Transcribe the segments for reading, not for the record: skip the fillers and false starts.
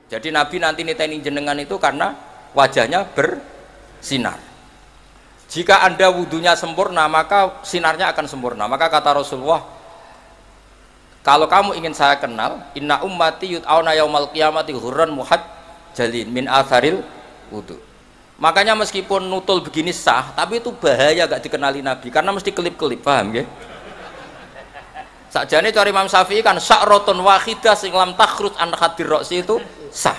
Jadi Nabi nanti niteni jenengan itu karena wajahnya bersinar. Jika Anda wudunya sempurna, maka sinarnya akan sempurna. Maka kata Rasulullah, kalau kamu ingin saya kenal, inna ummati yut'auna yaumal qiyamati hurran muhajjalin min atharil wudu. Makanya meskipun nutul begini sah, tapi itu bahaya gak dikenali Nabi karena mesti kelip-kelip, paham ya? Sakjane cari Imam Syafi'i kan sya'ratun wahidah sing lam takhruj an khadir ra'si itu sah.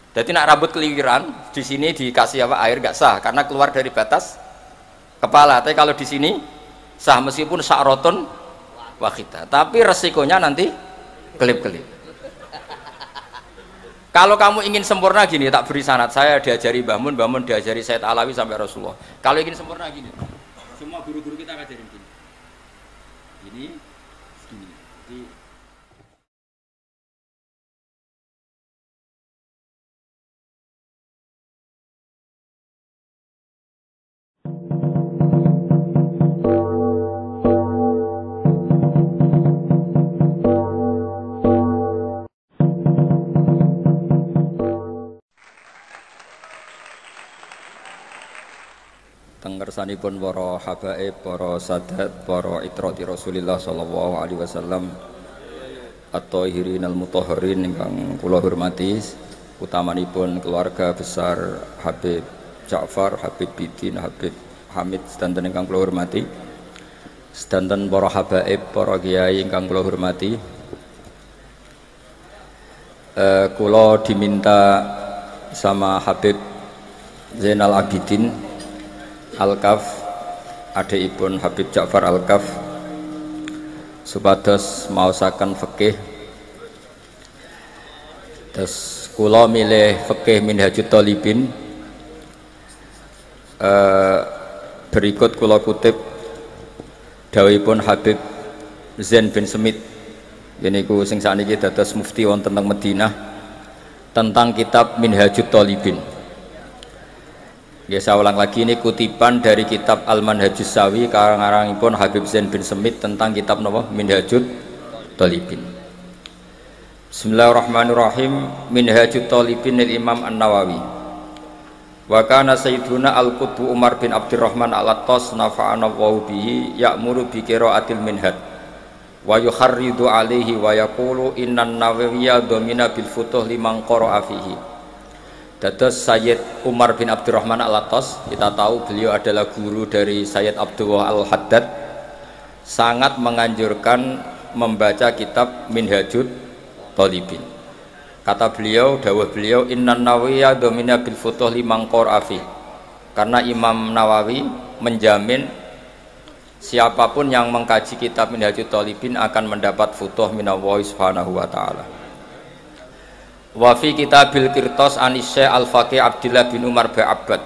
Jadi nak rambut keliwiran di sini dikasih apa air gak sah karena keluar dari batas kepala. Tapi kalau di sini sah meskipun sya'ratun wahidah. Tapi resikonya nanti kelip-kelip. Kalau kamu ingin sempurna gini, tak beri sanad. Saya diajari Mbah Mun diajari Said Alawi sampai Rasulullah. Kalau ingin sempurna gini, semua guru-guru kita ngajarin gini. Gini. Tenggersanipun para habaib, para sadat, para itrati Rasulillah sallallahu alaihi wasallam, at-thahirin al-mutahharin ingkang kula hormati, utamanipun keluarga besar Habib Ja'far, Habib Bidin, Habib Hamid sedanten ingkang kula hormati, sedanten para habaib, para kiai ingkang kula hormati. Kula diminta sama Habib Zainal Abidin Al-Kaf, adikipun Habib Ja'far Al-Kaf, supados maosaken fikih. Terus kula milih fikih Minhajut Thalibin. Berikut kula kutip dawuhipun Habib Zain bin Semit, yaiku sing sakniki dados mufti wonten teng Madinah, tentang kitab Minhajut Thalibin. Ya, saya ulang lagi, ini kutipan dari kitab Al-Manhajus Sawi karanganipun Habib Zain bin Semit tentang kitab napa Minhajut Thalibin. Bismillahirrahmanirrahim. Minhajut Thalibin lil Imam An-Nawawi. Wa kana sayyiduna Al-Qutb Umar bin Abdurrahman Al-Attas nafa'ana Allahu bihi ya'muru bi qiraatil minhaj wa yuharridu alaihi wa yaqulu innan nawawiyya domina bil futuh liman qara'a fihi. Dados Sayyid Umar bin Abdurrahman Al-Attas, kita tahu beliau adalah guru dari Sayyid Abdullah Al-Haddad, sangat menganjurkan membaca kitab Minhajut Thalibin. Kata beliau, dawuh beliau, innan nawawiyya domina bil futuh liman qara'a fi. Karena Imam Nawawi menjamin siapapun yang mengkaji kitab Minhajut Thalibin akan mendapat futuh minallahi subhanahu wa ta'ala. Wa fi kitabil Qirtas Syekh Al-Faqih Abdullah bin Umar bin Abbad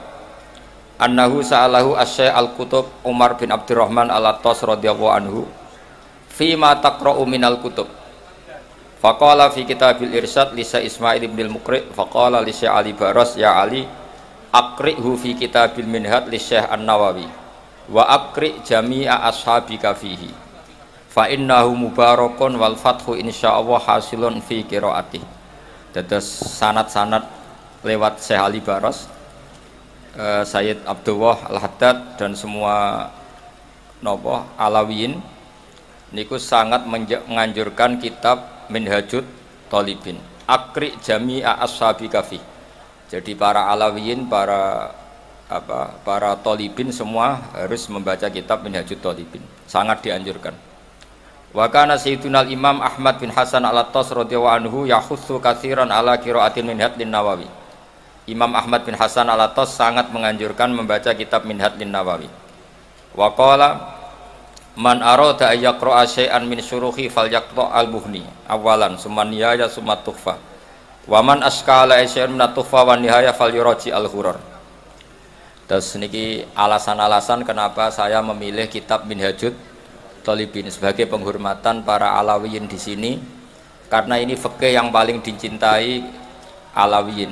annahu sa'alahu Syekh Al-Qutub Umar bin Abdurrahman Al-Attas radhiyallahu anhu fi ma taqra'u minal kutub. Faqala fi kitabil Irsyad li Syekh Ismail bin Al-Muqri faqala li Syekh Ali Baras ya Ali aqri'hu fi kitabil Minhaj li Syekh An-Nawawi wa aqri' jami'a ashabika fihi fa innahu mubarakun wal fathu insyaallah hasilun fi qiraatih. Dados sanad-sanad lewat Syekh Ali Baras, Sayyid Abdullah Al-Haddad dan semua nopo Alawiyin niku sangat menganjurkan kitab Minhajut Thalibin. Akri jami'a ashabi kafi. Jadi para Alawiyin, para Thalibin semua harus membaca kitab Minhajut Thalibin. Sangat dianjurkan. Wa kana sayyiduna Imam Ahmad bin Hasan Al-Attas radhiyallahu anhu yahussu katsiran ala qiraatil Minhaj lin Nawawi. Imam Ahmad bin Hasan Al-Attas sangat menganjurkan membaca kitab Minhaj lin Nawawi. Wa qala man arada ay yaqra'a syai'an min syuruhi falyaqra' al-Mughni awalan summa nihaya summa tuhfa. Wa man askala syai'an min tuhfa wa nihaya falyuraji al-Ghurar. Terus niki alasan-alasan kenapa saya memilih kitab Minhajut Thalibin sebagai penghormatan para Alawiyin di sini, karena ini fikih yang paling dicintai Alawiyin.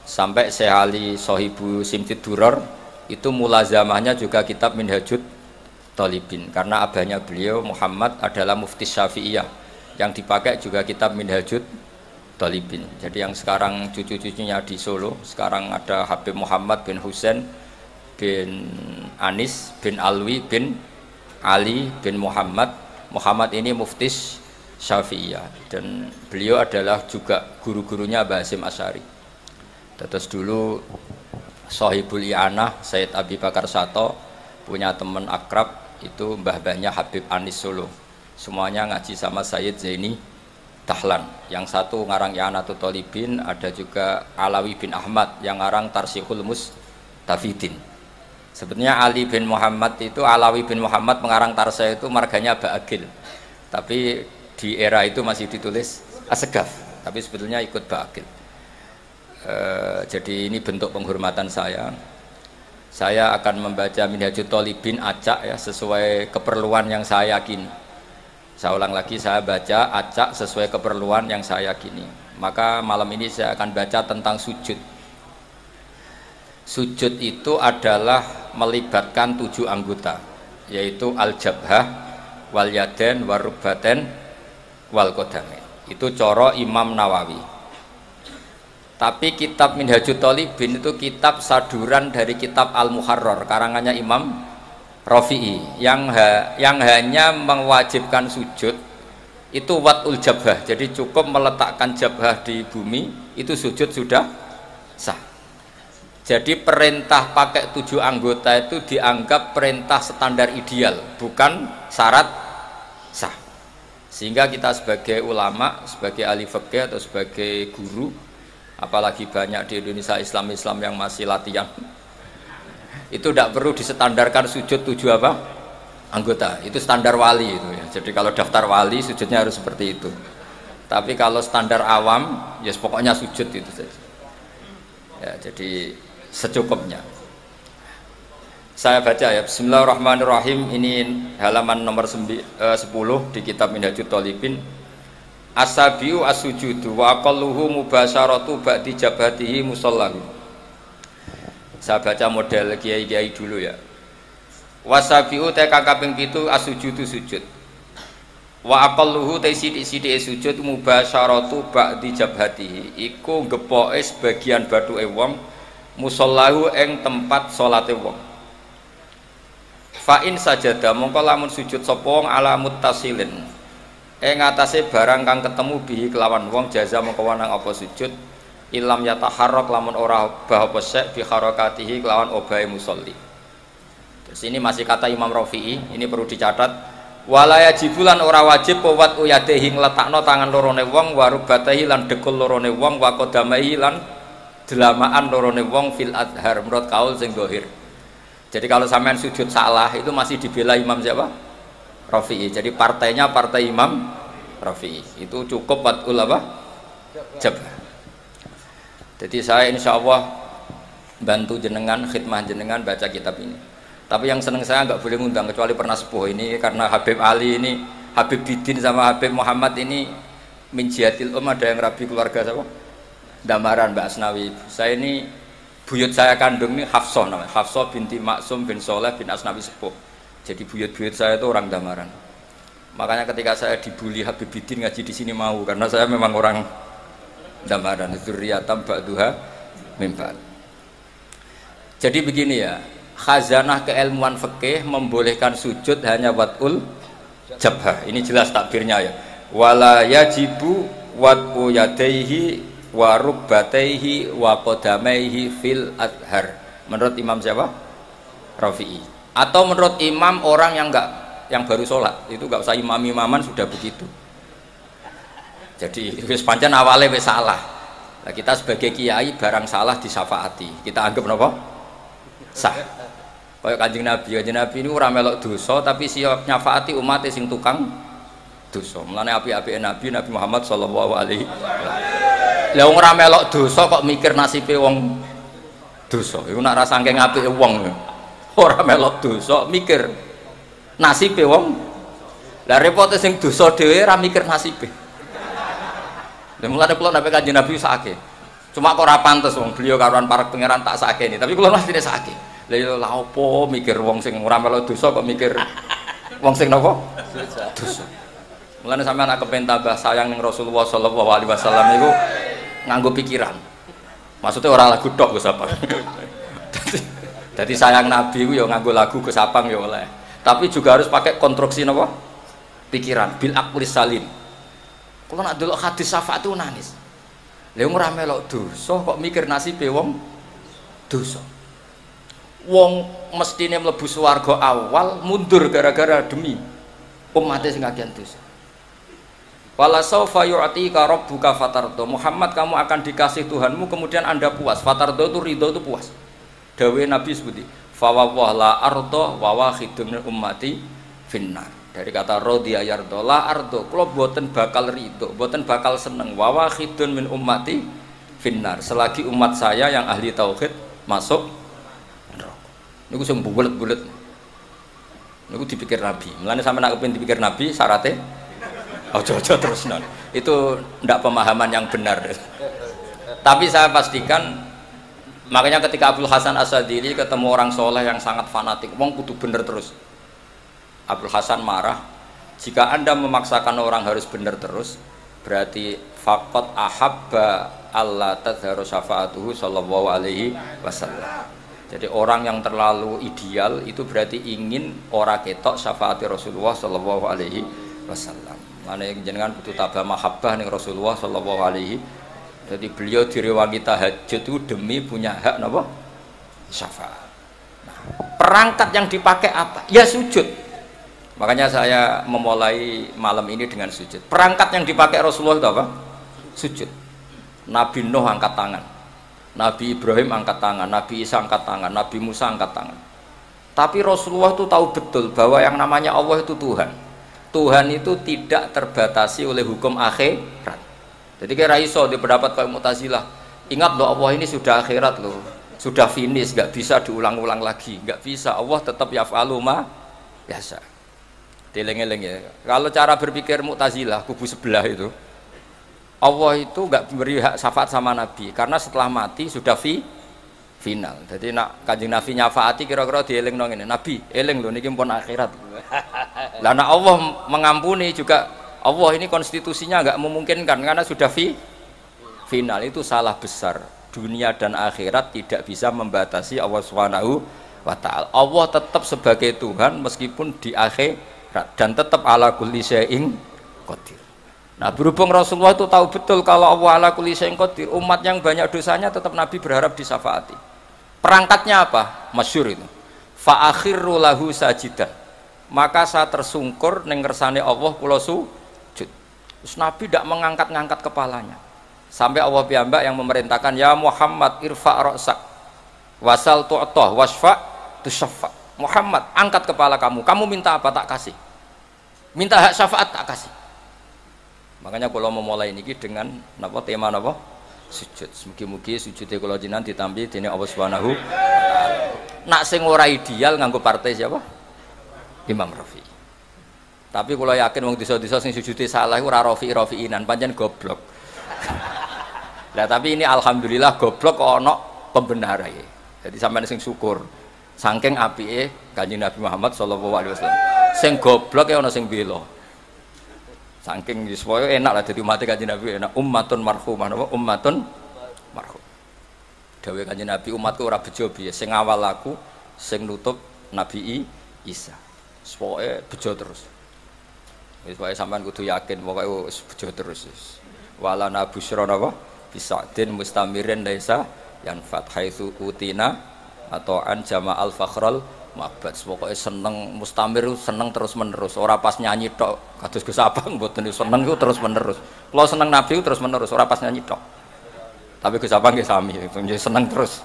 Sampai Syekh Ali Sohibu Simtid Duror itu mulazamahnya juga kitab Minhajut Thalibin, karena abahnya beliau Muhammad adalah mufti Syafi'iyah, yang dipakai juga kitab Minhajut Thalibin. Jadi yang sekarang cucu-cucunya di Solo, sekarang ada Habib Muhammad bin Husain bin Anis bin Alwi bin Ali bin Muhammad. Muhammad ini muftis Syafi'iyah dan beliau adalah juga guru-gurunya Mbah Hasyim Asy'ari. Terus dulu Sohibul I'anah Sayyid Abi Bakar Sato punya teman akrab itu mbah-mbahnya Habib Anis Solo. Semuanya ngaji sama Sayyid Zaini Dahlan. Yang satu ngarang I'anatul Thalibin, ada juga Alawi bin Ahmad yang ngarang Tarsihul Mustafidin. Sebetulnya Ali bin Muhammad itu, Alawi bin Muhammad mengarang Tarsih itu marganya Ba'agil. Tapi di era itu masih ditulis Asegaf, tapi sebetulnya ikut Ba'agil. Jadi ini bentuk penghormatan saya. Saya akan membaca Minhajut Thalibin acak ya, sesuai keperluan yang saya yakini. Saya ulang lagi, saya baca acak sesuai keperluan yang saya yakini. Maka malam ini saya akan baca tentang sujud. Sujud itu adalah melibatkan 7 anggota, yaitu al-jabhah, wal yaden, warubbaten, wal qadamain. Itu coro Imam Nawawi. Tapi kitab Minhajut Thalibin itu kitab saduran dari kitab Al-Muharrar karangannya Imam Rafi'i yang hanya mewajibkan sujud itu wat'ul jabhah. Jadi cukup meletakkan jabhah di bumi itu sujud sudah sah. Jadi perintah pakai 7 anggota itu dianggap perintah standar ideal, bukan syarat sah. Sehingga kita sebagai ulama, sebagai ahli fikih atau sebagai guru, apalagi banyak di Indonesia Islam yang masih latihan, itu tidak perlu distandarkan sujud 7 apa? Anggota. Itu standar wali itu ya. Jadi kalau daftar wali sujudnya harus seperti itu. Tapi kalau standar awam, ya pokoknya sujud itu saja. Ya, jadi secukupnya. Saya baca ya, Bismillahirrahmanirrahim. Ini halaman nomor 10 di kitab Minhajut Thalibin. As-sabiu as-sujudu wa aqalluhu mubasyaratu ba'di jabhatihi musallahu. Saya baca model kiai-kiai dulu ya. Wasabiu te kaping 7 as-sujudu sujud. Wa aqalluhu te sithik-sithike sujud mubasyaratu ba'di jabhatihi. Iku gepoke sebagian bathuke wong musallahu ing tempat salate wong. Fa in sajada mongko lamun sujud sapa wong ala muttasilin atase barang kang ketemu bihi kelawan wong jaza mongko wanang apa sujud ilam yataharrak lamun ora obah apa sek bi harakatihi kelawan obahe musolli. Terus ini masih kata Imam Rafi'i, ini perlu dicatat. Wala yajibulan ora wajib wat uyadehi ngletakno tangan lorone wong warubatahi lan dekul lorone wong wa qadamahi lan delamaan lorone wong fil adhar menurut kaul sing dohir. Jadi kalau sampean sujud salah itu masih dibela Imam siapa? Rafi'i. Jadi partainya partai Imam Rafi'i. Itu cukup watul apa? Jabah. Jadi saya insya Allah bantu jenengan, khidmah jenengan baca kitab ini. Tapi yang seneng saya nggak boleh ngundang kecuali pernah sepuh ini karena Habib Ali ini, Habib Bidin sama Habib Muhammad ini min jihatil ada yang rabi keluarga siapa? Damaran Mbak Asnawi. Saya ini buyut saya kandung ini Hafsah namanya. Hafsah binti Maksum bin Soleh bin Asnawi sepuh. Jadi buyut-buyut saya itu orang Damaran. Makanya ketika saya dibully Habib Bidin ngaji di sini mau karena saya memang orang Damaran. Dzurriyatam ba'duha min ba'd. Jadi begini ya, khazanah keilmuan fikih membolehkan sujud hanya watul jabhah. Ini jelas takbirnya ya. Wala yajibu wat'u yadaihi wa rukbataihi wa qadamaihi fil adhar. Menurut Imam siapa? Rafi'i. Atau menurut imam orang yang baru sholat itu nggak usah imam-imaman sudah begitu. Jadi wis pancen awale wis salah. Nah, kita sebagai kiai barang salah disyafaati. Kita anggap napa? Sah. Kayak Kanjeng Nabi ini ora melok dosa tapi siap nyafaati umat sing tukang dosa. Mulane apik-apike Nabi Muhammad sallallahu alaihi wasallam. Lah wong ora melok dosa kok mikir nasibe wong dosa. Iku nak ra saking apike wong. Ora melok dosa mikir nasibe wong. Lah repote sing dosa dhewe ora mikir nasibe. Lah mulane kula nek Kanjeng Nabi sakake. Cuma kok ora pantes wong beliau karuan para pangeran tak sakene, tapi kula mestine sakake. Lah yo lha opo mikir wong sing ora melok dosa kok mikir wong sing napa? Dosa. Mulane sampean nak kepen tambah sayang ning Rasulullah sallallahu alaihi wasallam niku nganggo pikiran. Maksudnya orang lagu tok Gus Apang. Jadi sayang Nabi ku ya nganggo lagu Gus Apang ya oleh. Tapi juga harus pakai konstruksi napa? Pikiran bil aqlis salim. Kalau nak delok hadis syafaat itu nangis. Lha ora melok dosa kok mikir nasibe wong dosa. Wong mestine mlebu swarga awal mundur gara-gara demi umatnya sing kagian dosa. Wala saufa yu'tika rabbuka fatardo. Muhammad, kamu akan dikasih Tuhanmu kemudian Anda puas. Fatardo itu ridho, itu puas. Dawe Nabi sebuti fa wa la ardo wa wahidun min ummati finnar. Dari kata radiya yardo la ardo, kula boten bakal ridho, boten bakal seneng. Wa wahidun min ummati finnar. Selagi umat saya yang ahli tauhid masuk neraka. Niku sing bulet-bulet. Niku dipikir Nabi. Mulane sampe nak kepengin dipikir Nabi syaratnya ojo-ojo terus non. Itu ndak pemahaman yang benar. Tapi saya pastikan, makanya ketika Abdul Hasan As-Sadili ketemu orang soleh yang sangat fanatik, wong kudu bener terus. Abdul Hasan marah, jika Anda memaksakan orang harus bener terus, berarti faqat ahabba Allah tadharu syafa'atuhu sallallahu alaihi wasallam. Jadi orang yang terlalu ideal itu berarti ingin orang ketok syafaati Rasulullah sallallahu alaihi wasallam. Mana yang jenengan butuh tabah mahabbah nih Rasulullah sallallahu alaihi. Jadi beliau direwangi tahajud itu demi punya hak napa? Syafaat. Nah, perangkat yang dipakai apa? Ya sujud. Makanya saya memulai malam ini dengan sujud. Perangkat yang dipakai Rasulullah itu apa? Sujud. Nabi Nuh angkat tangan, Nabi Ibrahim angkat tangan, Nabi Isa angkat tangan, Nabi Musa angkat tangan. Tapi Rasulullah itu tahu betul bahwa yang namanya Allah itu Tuhan. Tuhan itu tidak terbatasi oleh hukum akhirat. Jadi kira iso di pendapat kaum Mu'tazilah, ingat loh Allah ini sudah akhirat loh, sudah finish, nggak bisa diulang-ulang lagi, nggak bisa. Allah tetap yaf'alu ma yasha. Dileng-eleng ya. Kalau cara berpikir Mu'tazilah kubu sebelah itu, Allah itu nggak beri hak syafaat sama Nabi karena setelah mati sudah final. Jadi nak Kanjeng Nabi nyafaati kira-kira dieling nang ngene. Nabi, eling lho niki pun akhirat. Lah nak Allah mengampuni juga, Allah ini konstitusinya enggak memungkinkan karena sudah final. Itu salah besar. Dunia dan akhirat tidak bisa membatasi Allah Subhanahu wa taala. Allah tetap sebagai Tuhan meskipun di akhirat dan tetap ala kulli syai'in qadir. Nah, berhubung Rasulullah itu tahu betul kalau Allah ala kulli syai'in qadir, umat yang banyak dosanya tetap Nabi berharap disyafaati. Perangkatnya apa? Masyhur itu. Fa akhirru lahu sajidan. Maka saya tersungkur ning ngersane Allah kula sujud. Terus Nabi tidak mengangkat-ngangkat kepalanya. Sampai Allah piyambak yang memerintahkan, ya Muhammad irfa' ra'sak wasal tu'tah wasfa' tusyaffa. Muhammad, angkat kepala kamu. Kamu minta apa tak kasih. Minta hak syafaat tak kasih. Makanya kalau memulai ini dengan napa tema napa? Sujud. Mugi-mugi sujudnya kula jenengan ditampi dening Allah Subhanahu wa taala. Nak sing ora ideal nganggo partai siapa? Imam Rafi'i. Tapi kula yakin wong desa-desa sing sujude salah iku ora Rafi'i-Rafi'inan, pancen goblok. Lah tapi ini alhamdulillah goblok kok ana pembenarane. Jadi sampeyan sing syukur. Saking apike Kanjeng Nabi Muhammad sallallahu alaihi wasallam. Sing goblok ya ana sing bela. Saking supaya enak lah jadi umat Kanjeng Nabi, enak ummatun marhumah, napa ummatun marhum. Dawuh Kanjeng Nabi, umatku ora bejo piye, sing awal aku, sing nutup Nabi Isa. Supaya bejo terus. Wis wae sampean kudu yakin pokoke wis bejo terus. Walana busyra napa bisadin mustamirin laisa yanfat haitsu utina atau an jama'al fakhral mabat. Pokoknya seneng mustamir, seneng terus menerus. Ora pas nyanyi tok kados Gus Abang mboten seneng itu terus menerus. Kalau seneng Nabi terus menerus, ora pas nyanyi tok. Tapi Gus Abang nggih sami, seneng terus.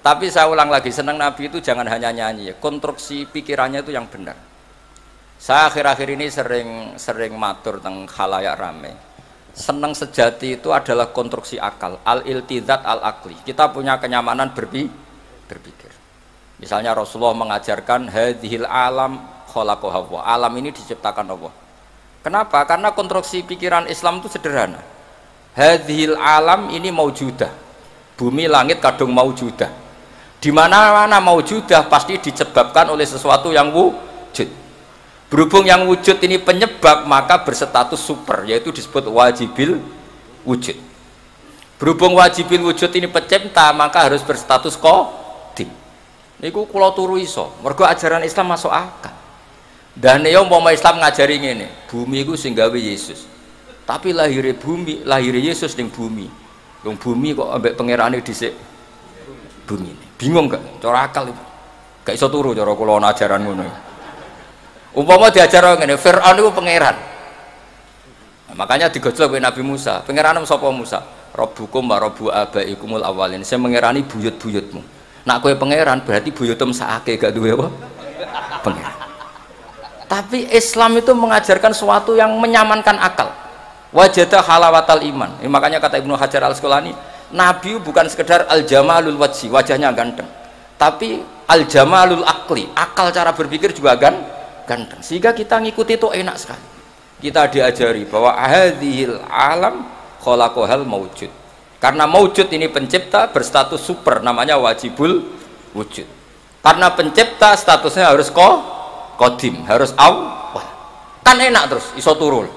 Tapi saya ulang lagi, seneng Nabi itu jangan hanya nyanyi, konstruksi pikirannya itu yang benar. Saya akhir-akhir ini sering matur tentang khalayak rame. Seneng sejati itu adalah konstruksi akal, al-iltizat al-akli. Kita punya kenyamanan berpikir. Misalnya Rasulullah mengajarkan hadhil alam khalaqahu Allah. Alam ini diciptakan Allah. Kenapa? Karena konstruksi pikiran Islam itu sederhana. Hadhil alam ini maujudah. Bumi langit kadung maujudah. Di mana-mana maujudah pasti disebabkan oleh sesuatu yang wujud. Berhubung yang wujud ini penyebab, maka berstatus super, yaitu disebut wajibil wujud. Berhubung wajibil wujud ini pencipta, maka harus berstatus qadim. Niku kula turu iso, mergo ajaran Islam masuk akal. Dan ya umpama Islam ngajari ngene, bumi iku sing gawe Yesus. Tapi lahirnya bumi, lahirnya Yesus ning bumi. Wong bumi kok ambek pangerane dhisik bumi. Bingung gak? Cara akal itu. Gak iso turu cara kula ana ajaran ngono. Umpama diajar ngene, Firaun itu pangeran. Nah, makanya digojlok oleh Nabi Musa. Pangeran sapa Musa? Rabbukum wa rabbu abaikumul awalin. Saya mengerani buyut-buyutmu. Nak kowe pangeran berarti buyutem sakake gak duwe apa? Pangeran. Tapi Islam itu mengajarkan sesuatu yang menyamankan akal. Wajada halawatal iman. Makanya kata Ibnu Hajar Al-Asqalani, Nabi bukan sekedar al-jamalul wajhi, wajahnya ganteng. Tapi al-jamalul akli, akal cara berpikir juga ganteng, sehingga kita ngikuti itu enak sekali. Kita diajari bahwa hadhil alam khalaqahal maujud, karena maujud ini pencipta berstatus super, namanya wajibul wujud. Karena pencipta statusnya harus qadim, harus awal, kan enak terus iso turun.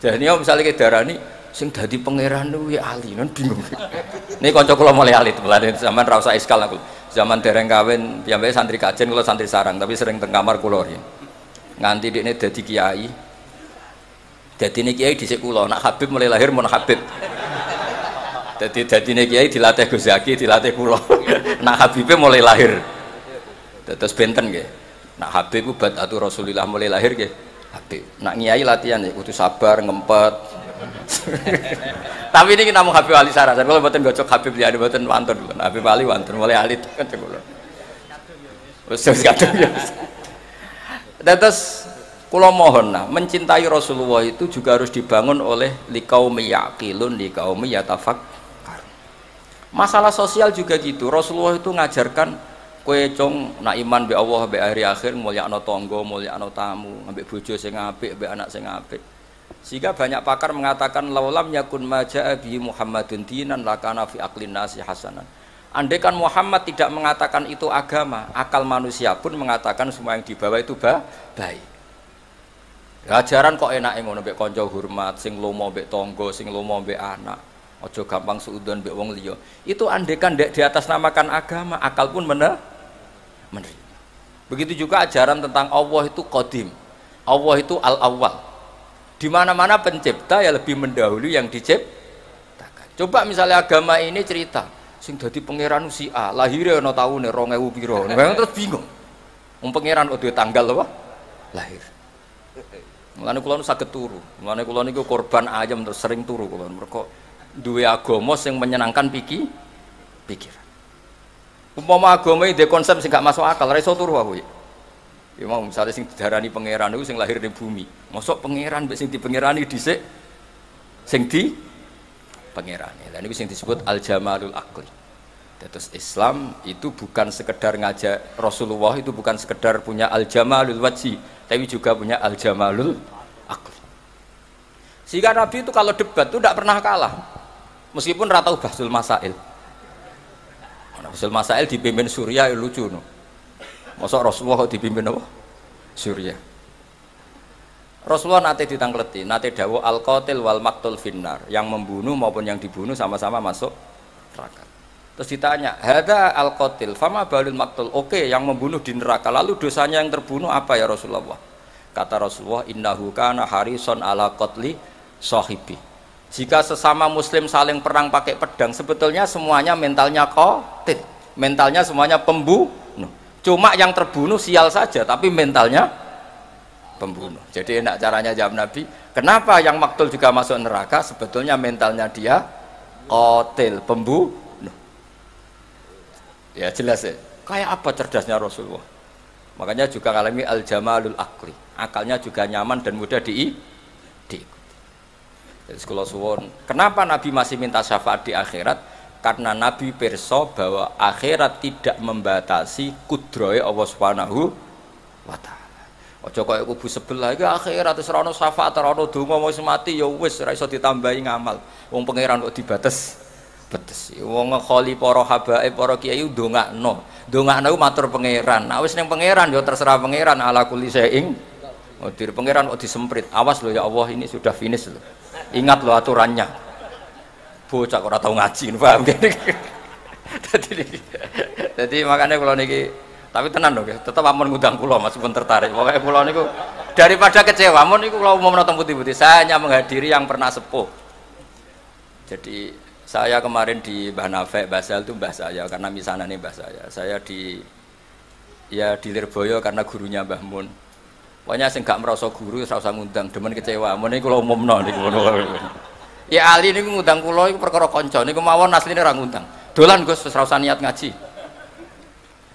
Jadi misalnya ke darani sing dadi pangeran kuwi ali, kan bingung. Ini kanca kula mulai alit, mulane zaman ra usah iskal aku. Zaman dereng kawin piyambake santri kajen, kula santri sarang, tapi sering teng kamar kula riyen. Nganti dekne dadi kiai. Dadine kiai dhisik kula, nak Habib mulai lahir mun Habib. Dadine kiai dilatih Gus Zaki, dilatih kula. Nak Habibe mulai lahir. Terus benten nggih. Nak Habib ku badatu Rasulillah mulai lahir nggih. Habib. Nak kiai latihan ya kudu sabar, ngempet. Tapi ini namung Habib Ali Sarasan. Kalau mboten gocok Habib liyane mboten wonten. Habib Ali wonten mulai alit kan kula. Wis kadung ya. Terus kula mohon nah, mencintai Rasulullah itu juga harus dibangun oleh liqaumi yaqilun, liqaumi yatafakkar. Masalah sosial juga gitu. Rasulullah itu ngajarkan kowe cong nak iman be Allah be hari akhir, mulyakno tangga, mulyakno tamu, ambek bojo sing apik, ambek anak sing apik. Sehingga banyak pakar mengatakan laulam yakun maja'a bi Muhammadun dinan lakana fi aqlin nasi hasanan. Andai kan Muhammad tidak mengatakan itu agama, akal manusia pun mengatakan semua yang dibawa itu baik. Ajaran kok enake ngono mbek kanca hormat, sing lomo mbek tangga, sing lomo mbek anak. Aja gampang suudon mbek wong liya. Itu andai kan di atas namakan agama, akal pun menerima. Begitu juga ajaran tentang Allah itu qadim. Allah itu al-awwal. Di mana-mana pencipta ya lebih mendahului yang diciptakan. Coba misalnya agama ini cerita, sing dadi pangeran si A, lahirnya ana taune 2000 pira. Terus bingung. Wong pangeran kok duwe tanggal apa? Lahir. Mulane kula nu saged turu. Mulane kula niku korban ayam terus sering turu kula. Mergo duwe agama sing menyenangkan pikiran. Umpama agama iki konsep sing gak masuk akal, ora iso turu aku ya. Ya mau misalnya sing didarani pangeran itu sing lahir di bumi, mosok pangeran mbek sing dipangerani dhisik sing di pangerane. Lah niku sing disebut al-jamalul aqli. Terus Islam itu bukan sekedar ngajak, Rasulullah itu bukan sekedar punya al-jamalul wajhi, tapi juga punya al-jamalul aqli. Sehingga Nabi itu kalau debat itu tidak pernah kalah. Meskipun ra tau bahsul masail. Bahsul masail dipimpin Surya ya lucu no. Masa Rasulullah kok dipimpin apa? Surya. Rasulullah nate ditangkleti, nate dawuh al-qatil wal maqtul finnar, yang membunuh maupun yang dibunuh sama-sama masuk neraka. Terus ditanya, "Hadza al-qatil, fama balul maqtul?" Oke, yang membunuh di neraka. Lalu dosanya yang terbunuh apa ya Rasulullah? Kata Rasulullah, "Innahu kana harison ala qatli sahibi." Jika sesama muslim saling perang pakai pedang, sebetulnya semuanya mentalnya qatil. Mentalnya semuanya pembunuh. Cuma yang terbunuh sial saja, tapi mentalnya pembunuh. Jadi enak caranya jawab Nabi, kenapa yang maktul juga masuk neraka? Sebetulnya mentalnya dia qatil, pembunuh. Ya jelas ya. Kayak apa cerdasnya Rasulullah? Makanya juga ngalami al-jamalul aqli. Akalnya juga nyaman dan mudah diikuti. Jadi sekolah suwon. Kenapa Nabi masih minta syafaat di akhirat? Karena Nabi pirsa bahwa akhirat tidak membatasi kudrohe Allah Subhanahu wa taala. Aja kaya kubu sebelah iki akhirat wis ora ono syafaat, ora ono donga wis mati ya wis ora iso ditambahi ngamal. Wong pangeran kok dibates Betes. Wong ngekholi para habaib, para kiai ndongakno. Ndongakno matur pangeran. Nah wis ning pangeran ya terserah pangeran ala kulli syai'in. Dir pangeran kok disemprit. Awas lho ya Allah ini sudah finish lho. Ingat lho aturannya. Bocah kok ora tau ngaji, paham gak? Jadi makanya kula niki tapi tenan lho tetep ampun ngundang kula meskipun tertarik. Pokoke kula niku daripada kecewa, ampun niku kula umum nonton putih-putih. Saya hanya menghadiri yang pernah sepuh. Jadi saya kemarin di Mbah Nafek, Basal itu mbah saya karena misanan ini mbah saya. Saya di Lirboyo karena gurunya Mbah Mun. Pokoknya sing gak merasa guru ora usah ngundang, demen kecewa. Mun niku kula umumno niku ngono. Ya ali niku ngundang kula iku perkara kanca niku mawon asline ora ngundang. Dolan Gus wis ora usah niat ngaji.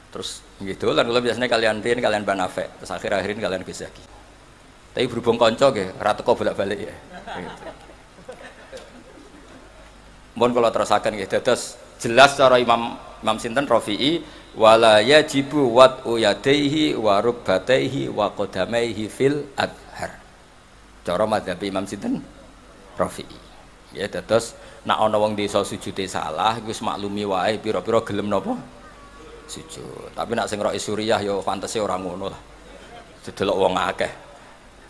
Terus nggih dolan kula biasanya kalian Rin, kalian Mbah Nafek, terus akhir-akhirin kalian Gus Zaki. Tapi berhubung kanca nggih ora teko bolak-balik ya. Mohon kalau terusakan gitu, terus jelas cara Imam Sinten Rafi'i wala yajibu wat'u yadaihi wa rukbataihi wa qadamaihi fil adhar. Cara madzhab Imam Sinten Rafi'i. Ya terus nak ana wong desa sujude salah iku wis maklumi wae pira-pira gelem napa sujud. Tapi nak sing roke Suriah ya fantasi ora ngono lah. Sedelok wong akeh.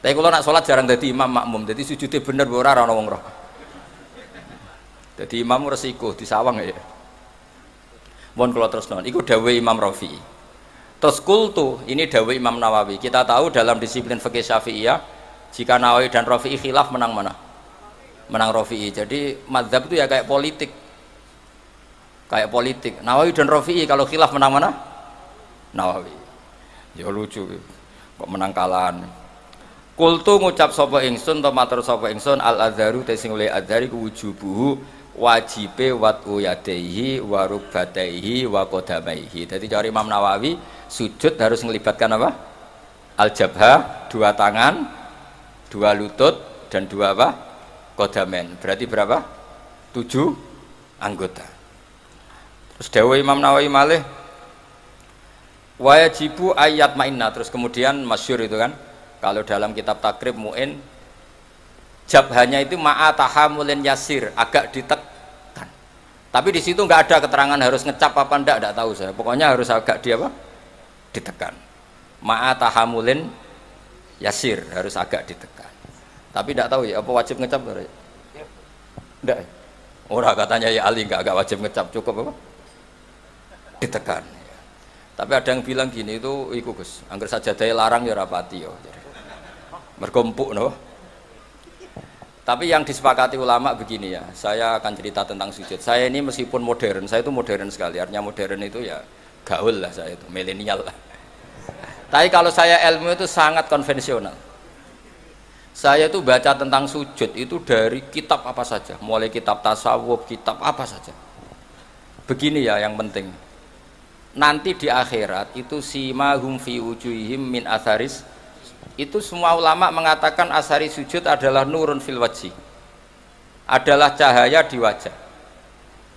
Tapi kula nak salat jarang dadi imam makmum, dadi sujude bener ora ana wong roh. Jadi imam resiko disawang ya. Mohon kalau terus non, itu dawai Imam Rafi'i. Terus kultu ini dawai Imam Nawawi. Kita tahu dalam disiplin fikih Syafi'iyah, jika Nawawi dan Rafi'i khilaf menang mana? Menang Rafi'i. Jadi madzhab itu ya kayak politik. Kayak politik. Nawawi dan Rafi'i kalau khilaf menang mana? Nawawi. Ya lucu. Kok menang kalahan. Kultu ngucap sapa ingsun to matur sapa ingsun al adzaru te sing oleh adzari ku wujubuhu wajibe wat'u yadaihi wa rukbataihi wa qadamaihi. Jadi cara Imam Nawawi sujud harus melibatkan apa? Al-jabhah, dua tangan, dua lutut dan dua apa? Qadamen. Berarti berapa? 7 anggota. Terus dawuh Imam Nawawi malih wajibu ayat mainna, terus kemudian masyhur itu kan kalau dalam kitab takrib mu'in jabhanya itu ma'atahamulin yasir, agak ditekan. Tapi di situ nggak ada keterangan harus ngecap apa enggak tahu saya. Pokoknya harus agak di apa? Ditekan. Ma'atahamulin yasir, harus agak ditekan. Tapi enggak tahu ya apa wajib ngecap enggak. Ora katanya ya Ali enggak wajib ngecap, cukup apa? Ditekan. Tapi ada yang bilang gini itu iku Gus, angger sajadah larang ya rapati yo. Mergo empuk no. Tapi yang disepakati ulama begini ya, saya akan cerita tentang sujud. Saya ini meskipun modern, saya itu modern sekali. Artinya modern itu ya gaul lah saya itu, milenial lah. Tapi kalau saya ilmu itu sangat konvensional. Saya itu baca tentang sujud itu dari kitab apa saja, mulai kitab tasawuf, kitab apa saja. Begini ya yang penting. Nanti di akhirat itu simahum fi wujuhihim min atharis. Itu semua ulama mengatakan asari sujud adalah nurun fil wajhi, adalah cahaya di wajah.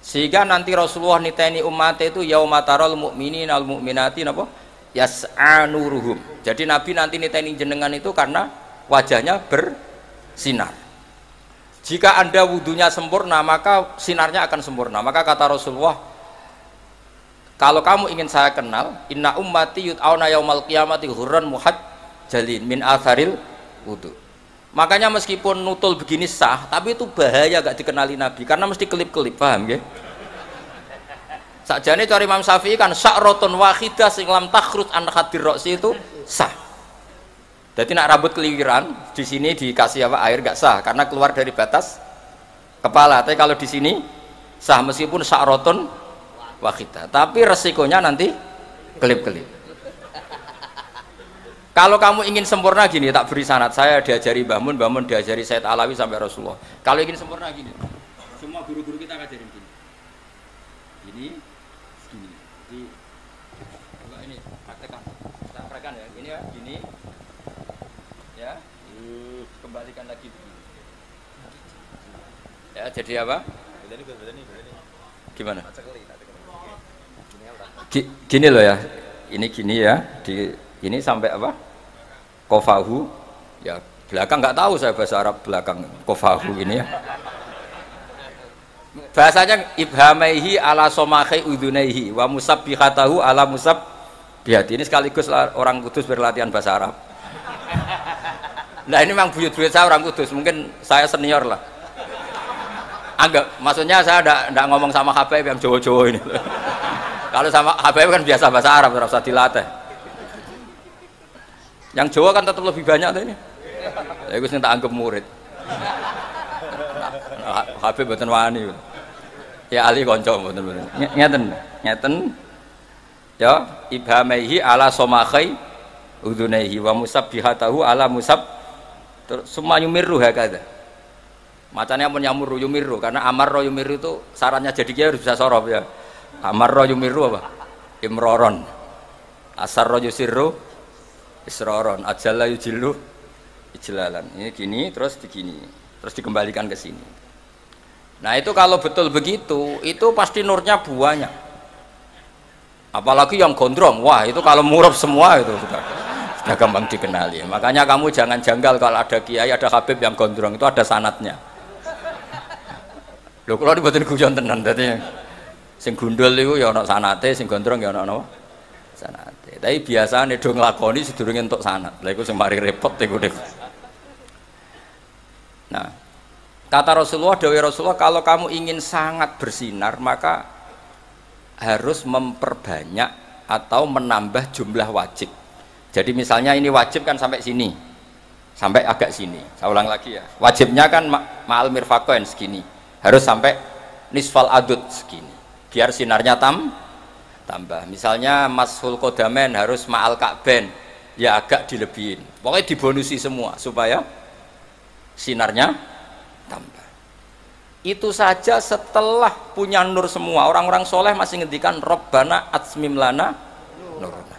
Sehingga nanti Rasulullah niteni umat itu yaumatarul mu'minin al mu'minati napa yas'a nuruhum. Jadi Nabi nanti niteni jenengan itu karena wajahnya bersinar. Jika Anda wudunya sempurna maka sinarnya akan sempurna. Maka kata Rasulullah, kalau kamu ingin saya kenal, inna ummati yut'auna yaumal qiyamati hurran muhajjalin min atharil wudu. Makanya meskipun nutul begini sah, tapi itu bahaya gak dikenali Nabi karena mesti kelip-kelip, paham ya? Sakjane cari Imam Syafi'i kan sya'ratun wahidah sing lam takhruj an khadir ra'si itu sah. Jadi nak rambut keliwiran di sini dikasih apa air gak sah karena keluar dari batas kepala. Tapi kalau di sini sah meskipun sya'ratun wahidah. Tapi resikonya nanti kelip-kelip. Kalau kamu ingin sempurna gini, tak beri sanad. Saya diajari Mbah Mun diajari Said Alawi sampai Rasulullah. Kalau ingin sempurna gini, semua guru-guru kita ngajarin gini. Gini. Ini praktekan. Kita praktekan ya. Ini ya, gini. Ya. Kembalikan lagi begini. Ya, jadi apa? Gimana? Gini loh ya. Ini gini ya. Ini sampai apa? Kofahu, ya belakang nggak tahu saya bahasa Arab belakang kofahu ini ya. Bahasanya ibhamaihi ala somakai udunaihi wa musabbihatahu ala musabbihati. Ini sekaligus orang Kudus berlatihan bahasa Arab. Nah ini memang buyut-buyut saya orang Kudus, mungkin saya senior lah. Anggap, maksudnya saya tidak ngomong sama Habib yang Jawa-Jawa ini. Kalau sama Habib kan biasa bahasa Arab, tidak usah dilatih. Yang Jawa kan tetap lebih banyak tuh ini. Ya gue tak anggap murid. Habib mboten wani. Ya ali kanca mboten. Ngeten. Ya, ibhamaihi ala somakai udunaihi wa musabbihatahu ala semua yumirru hakada. Macamnya pun yumirru karena amarro yumirru itu sarannya jadi kiai harus bisa sorof ya. Amarro yumirru apa? Imroron. Asarro yusirru isroron. Ajalla yujillu ijlalan. Ini gini terus digini. Terus dikembalikan ke sini. Nah itu kalau betul begitu, itu pasti nurnya banyak. Apalagi yang gondrong, wah itu kalau murab semua itu sudah gampang dikenali. Makanya kamu jangan janggal kalau ada kiai, ada habib yang gondrong, itu ada sanatnya. Loh kalau dibuatin guyon tenan, berarti sing gundul itu ya ono sanate, sing gondrong ya ono sanate. Tapi biasanya do nglakoni sedurunge entuk sanat. Lha iku sing mari repot iku. Nah, kata Rasulullah, dawuh Rasulullah, kalau kamu ingin sangat bersinar maka harus memperbanyak atau menambah jumlah wajib. Jadi misalnya ini wajib kan sampai sini, sampai agak sini. Saya ulang lagi ya. Wajibnya kan ma'al mirfaqain segini, harus sampai nisfal adud segini. Biar sinarnya tambah. Misalnya mashul qodamain harus ma'al ka'bain, ya agak dilebihin. Pokoknya dibonusi semua supaya sinarnya tambah. Itu saja setelah punya nur semua. Orang-orang soleh masih ngendikan Rabbana atsmim lana nurna.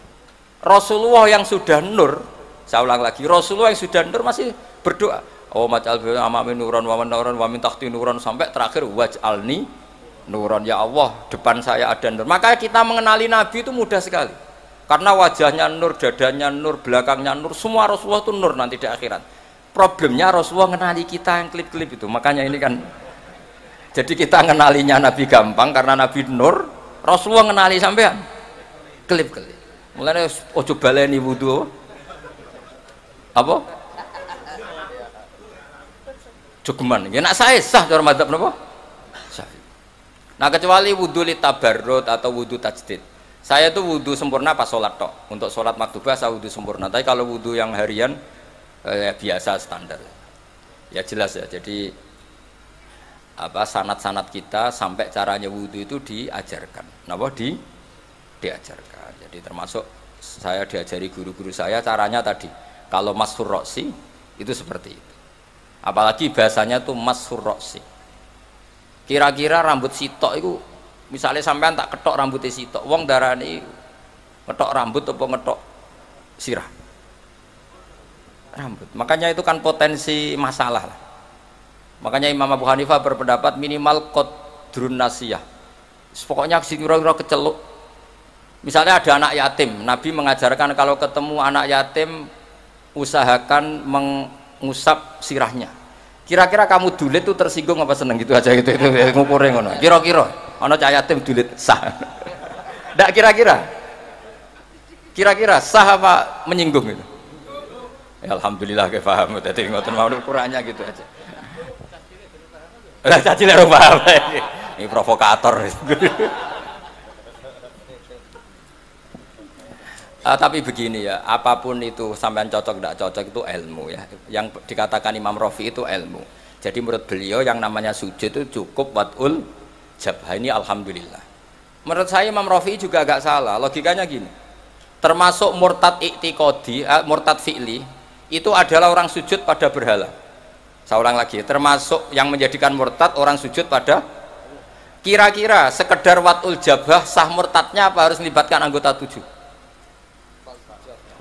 Rasulullah yang sudah nur, saya ulang lagi, Rasulullah yang sudah nur masih berdoa, oh maj'al bi amami nuran wa nuran wa min tahti nuran, sampai terakhir waj'alni nuran, ya Allah depan saya ada nur. Maka kita mengenali Nabi itu mudah sekali. Karena wajahnya nur, dadanya nur, belakangnya nur, semua Rasulullah itu nur nanti di akhirat. Problemnya Rasulullah mengenali kita yang klip-klip itu. Makanya ini kan, jadi kita mengenalinya Nabi gampang karena Nabi nur, Rasulullah mengenali sampean klip-klip. Mulane ojo baleni wudu apa? Cukuman. Ya nak saya sah cara madzhab napa? Syafi'i. Nah kecuali wudu li tabarrud atau wudu tajdid. Saya tuh wudu sempurna pas sholat tok. Untuk sholat maktubah saya wudu sempurna. Tapi kalau wudu yang harian biasa standar ya jelas ya. Jadi apa sanat-sanat kita sampai caranya wudhu itu diajarkan. Diajarkan. Jadi termasuk saya diajari guru-guru saya caranya tadi. Kalau mashur roksi itu seperti itu. Apalagi bahasanya tuh mashur roksi. Kira-kira rambut sitok itu misalnya sampean tak ketok rambutnya sitok. Wong darani ngetok rambut apa ngetok sirah? Rambut. Makanya itu kan potensi masalah lah. Makanya Imam Abu Hanifah berpendapat minimal qadrun nasiyah. Pokoknya kira-kira keceluk. Misalnya ada anak yatim, Nabi mengajarkan kalau ketemu anak yatim usahakan mengusap sirahnya. Kira-kira kamu dulit itu tersinggung apa seneng gitu aja gitu itu ngukurnya ngono. Kira-kira ana cah yatim dulit sah. Ndak kira-kira sah apa menyinggung gitu. Ya, alhamdulillah ke paham. Jadi ngoten mau ukurannya gitu aja. Lah caci lek paham. Ini provokator. Tapi begini ya, apapun itu sampean cocok tidak cocok itu ilmu ya. Yang dikatakan Imam Rafi itu ilmu. Jadi menurut beliau yang namanya sujud itu cukup watul jabhah, ini alhamdulillah. Menurut saya Imam Rafi juga agak salah. Logikanya gini. Termasuk murtad i'tiqadi, murtad fi'li itu adalah orang sujud pada berhala. Saya ulang lagi, termasuk yang menjadikan murtad orang sujud pada. Kira-kira sekedar watul jabhah sah murtadnya apa harus melibatkan anggota 7?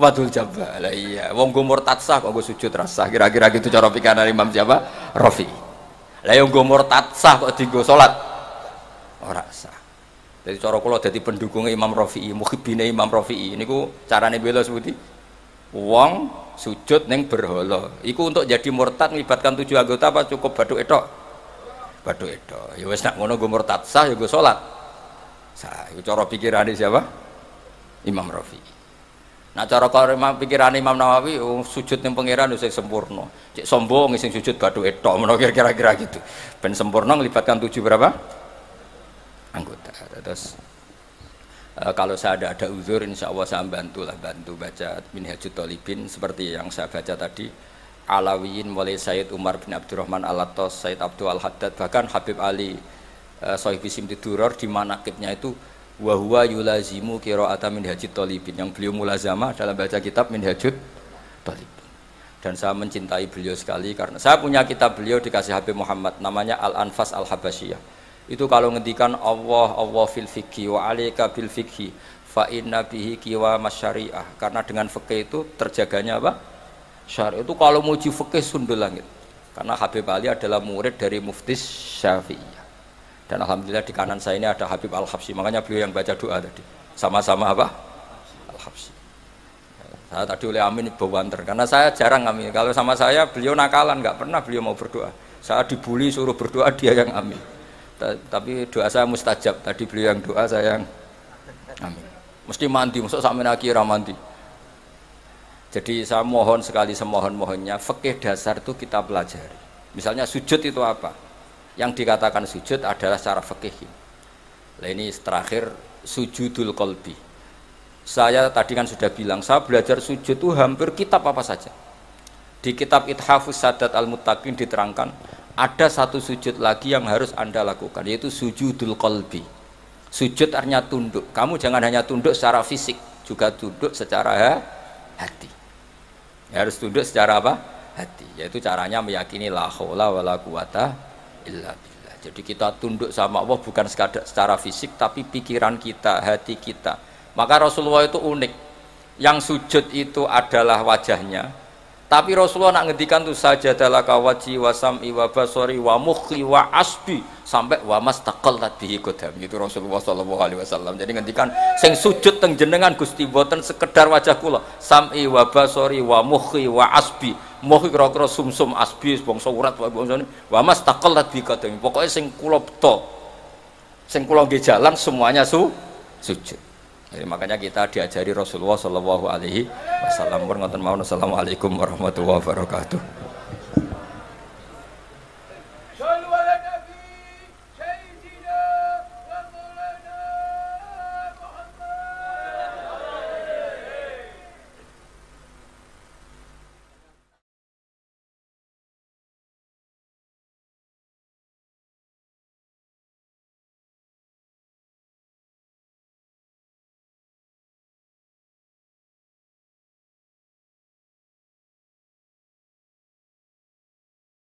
Watul jabhah lah iya. Wong go murtad sah kok go sujud rasa. Kira-kira gitu cara pikiran Imam siapa? Rafi. Lah yang go murtad sah kok dienggo salat ora sah. Jadi cara kula dadi pendukung Imam Rafi'i, muhibbine Imam Rafi'i niku carane bela seperti wong sujud neng berhala. Iku untuk jadi murtad melibatkan 7 anggota apa cukup baduk etok? Bathuke tok. Ya wis nak ngono nggo murtad sah ya nggo salat. Sah, iku cara pikirane siapa? Imam Rafi'i. Nah cara pikiran Imam Nawawi sujud ning pangeran wis sempurna. Cek sombong sing sujud bathuke tok menawa kira-kira gitu. Ben sempurna melibatkan 7 berapa? Anggota. Terus kalau saya ada uzur insya Allah saya bantu baca Minhajut Thalibin seperti yang saya baca tadi. Alawiyin mulai Sayyid Umar bin Abdurrahman Al-Attas, Sayyid Abdul Al-Haddad, bahkan Habib Ali Sohibi Simtiduror di manaqibnya itu wa huwa yulazimu qira'ata Minhajut Thalibin, yang beliau mulazamah dalam baca kitab Minhajut Thalibin. Dan saya mencintai beliau sekali karena saya punya kitab beliau dikasih Habib Muhammad namanya Al-Anfas Al-Habasyiyah. Itu kalau ngendikan Allah fil fikhi wa alayka bil fikhi fa inna bihi qiwa masyariah, karena dengan fikih itu terjaganya apa? Syariah. Itu kalau muji fikih sundul langit. Karena Habib Ali adalah murid dari Mufti Syafi'iyah. Dan alhamdulillah di kanan saya ini ada Habib Al-Habsyi, makanya beliau yang baca doa tadi. Sama-sama apa? Al-Habsyi. Saya tadi oleh Amin bawanter, karena saya jarang Amin. Kalau sama saya beliau nakalan, nggak pernah beliau mau berdoa. Saya dibully suruh berdoa, dia yang Amin. Tapi doa saya mustajab. Tadi beliau yang doa, saya yang Amin. Mesti mandi, masuk sampai akhirah mandi. Jadi saya mohon sekali semohon-mohonnya, fikih dasar itu kita pelajari. Misalnya sujud itu apa? Yang dikatakan sujud adalah secara fikih. Nah ini terakhir sujudul qalbi. Saya tadi kan sudah bilang, saya belajar sujud itu hampir kitab apa saja. Di kitab Ithafus Sadat Al-Muttaqin diterangkan ada satu sujud lagi yang harus Anda lakukan, yaitu sujudul qalbi. Sujud artinya tunduk. Kamu jangan hanya tunduk secara fisik, juga tunduk secara hati. Ya, harus tunduk secara apa? Hati. Yaitu caranya meyakini la haula wala quwata illa billah. Jadi kita tunduk sama Allah bukan sekadar secara fisik, tapi pikiran kita, hati kita. Maka Rasulullah itu unik. Yang sujud itu adalah wajahnya, tapi Rasulullah nak ngendikan tuh sajadalaka wajhi wa sam'i wa basari wa mukhi wa asbi sampai wa mastaqallat bihi qadam. Itu Rasulullah sallallahu alaihi wasallam. Jadi ngendikan sing sujud teng jenengan Gusti boten sekedar wajah kula, sam'i wa basari wa mukhi wa asbi. Mukhi kira-kira sumsum, asbi bangsa urat bangsane wa mastaqallat bihi qadam. Pokoke sing kula beto, sing kula nggih jalan semuanya sujud. Jadi makanya kita diajari Rasulullah Shallallahu Alaihi Wasallam. Assalamualaikum warahmatullahi wabarakatuh.